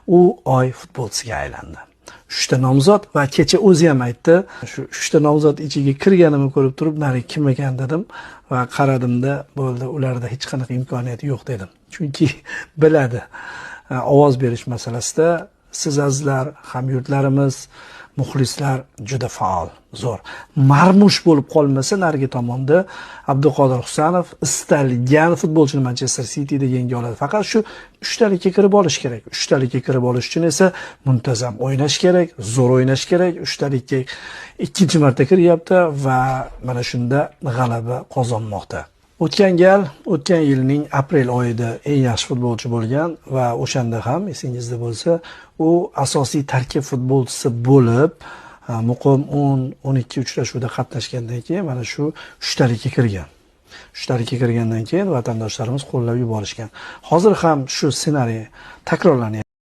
u oy futbolchisiga aylandi. 3 ta nomzod va kecha o'zi ham aytdi, shu 3 ta nomzod ichiga kirganimni ko'rib turib, "Nari kim ekan?" dedim va qaradimda, bo'ldi, ularda hech qanaqa imkoniyat yo'q dedim. Chunki biladi. Ovoz berish masalasida siz azizlar, hamyurtlarimiz, muxlislar juda faol, zo'r. Marmush bo'lib qolmasa narigi tomonda Abduqodir Husanov istalgan futbolchini Manchester City'da yenga oladi. Faqat shu 3 talikka kirib olish kerak. 3 talikka kirib olish uchun esa muntazam o'ynash kerak, zo'r o'ynash kerak. 3 talikka ikkinchi marta kiryapti va mana shunda g'alaba qozonmoqda. O'tgan yilning aprel oyida eng yaxshi futbolchi bo'lgan va o'shanda ham esingizda bo'lsa, u asosiy tarkib futbolchisi bo'lib, muqim 10-12 uchrashuvda qatnashgandan keyin mana shu 3 talikka kirgan. 3 talikka kirgandan keyin vatandoshlarimiz qo'llab yuborishgan. Hozir ham shu ssenariy takrorlanyapti.